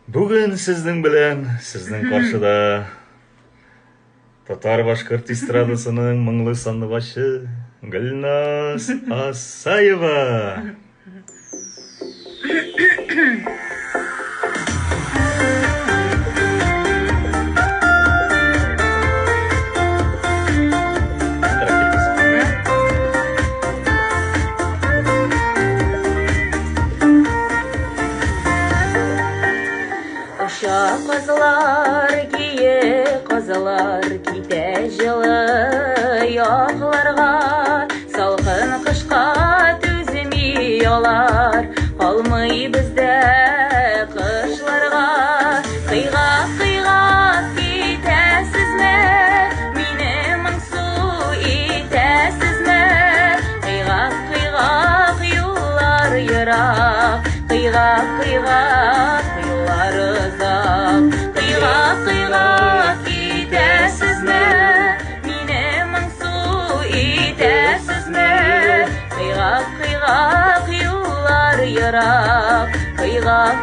Бүгін сіздің білен, сіздің қаршыда Татар башқұрт эстрадасының мұңлы сандыбашы Гүлназ Асаева. Қызылар кие қызылар ките жылы яқларға салқын қышқа төземей олар қалмай бізде қышларға қиғақ кетесіз ме мені мұңсу етесіз ме қиғақ юлар ирақ қиғақ юлар ұзақ қиғақ кетесіз ме мені мұңсу етесіз ме қиғақ юлар ирақ қиғақ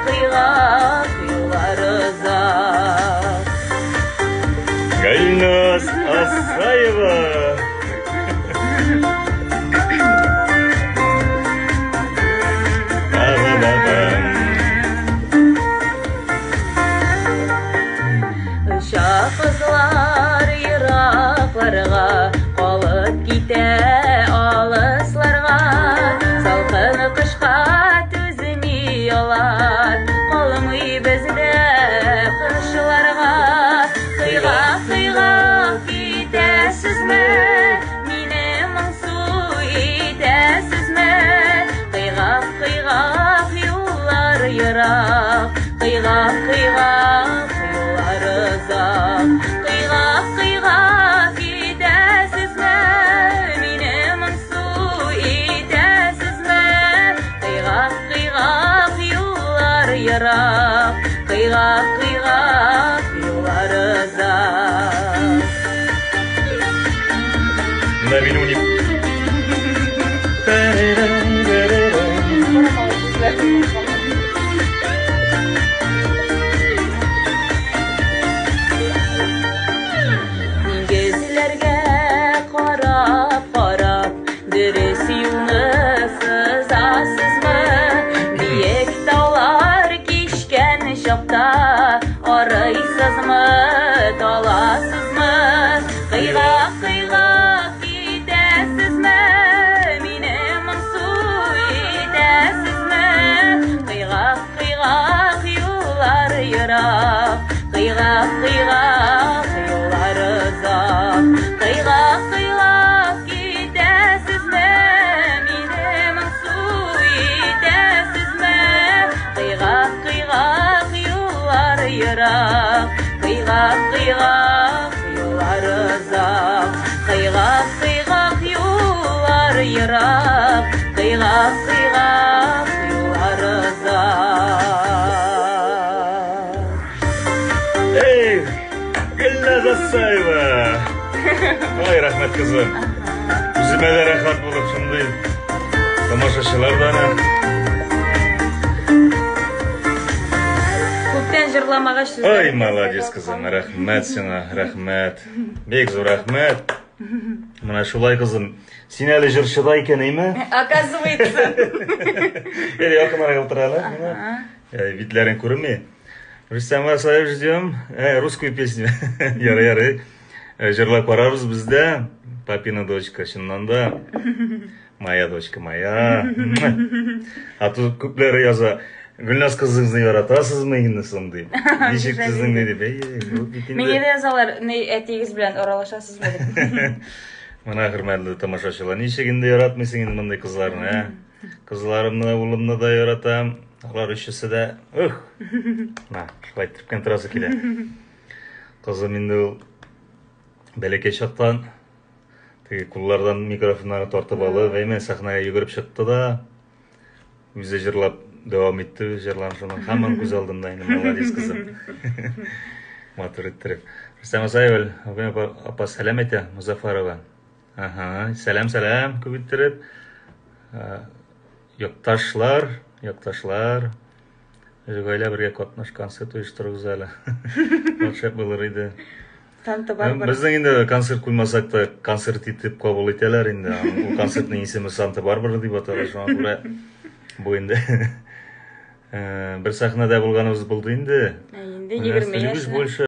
юлар ұзақ. Гүлназ Асаева. Қызлар ирақларға қалып кете алысларға салқын қышқа төземей олар қалмай бізде қышларға қиғақ кетесіз ме мені мұңсу етесіз ме қиғақ юлар ирақ қиғақ юлар ұзақ қиғақ кетесіз ме мені мұңсу етесіз ме қиғақ юлар ирақ қиғақ юлар ұзақ. Арайсызмы, таласызмы, қиғақ кетесіз ме, мені мұңсу етесіз ме, қиғақ юлар ирақ, қиғақ юлар ұзақ, қиғақ кетесіз ме, мені мұңсу етесіз ме, қиғақ юлар ирақ, қиғақ юлар ұзақ, қиғақ юлар ирақ, қиғақ юлар ұзақ. Ей, Гүлназ Асаева. Ой, рахмет қызым. Үзіме де рахат болып шындай тамашашылардан. Жырламаға сөз. Ой, молодец қызым, рахмет сена, рахмет. Бек зор рахмет. Мына шулай қызым, сен әлі жыршыда екен, ейме? Оказывается. Әлі ақынарға отыралы. Видлерін көріме? Рустам Асаев ждем русскую песню. Яры. Жырлап барарыз бізде. Папина дочка, шыннан да. Моя дочка, моя. А тут көплері яза. Гүлназ қызыңызды яратасыз ма енді сондай? Нешек қызың не деп? Менге де язалар, әтегіз білен оралашасыз ба деп. Мына құрметті тамашашылар, нешегінде яратмайсың енді мындай қызларын, Қызларымны, ұлымны да яратам. Олар үшісі де, шылай түріпкен тұрасы келе. Қызым енді ол бәлеке шаттан, құллардан микрофонлары тартып алып, мен сахнаға жүгіріп шықты да, өзі жырлап devam etti. Жырланышының хаман көз алдымда, енді молодец қызым. Матур еттіріп. Рустам Асаев, апа сәлем ете, Музафарова. Сәлем, көп еттіріп. Yoqtaşlar, Галя бирге катнаш концерт уюштурабыз әле. Акча булыр иде. Танты бар бір. Безнең инде концерт куймасак та концерт итеп кабул итәләр инде. Ул концертның исеме Санта Барбара дип атала. Шуңа күрә бу инде бер сәхнәдә булганыбыз булды инде. Инде 20 Стригүч яшьле. больше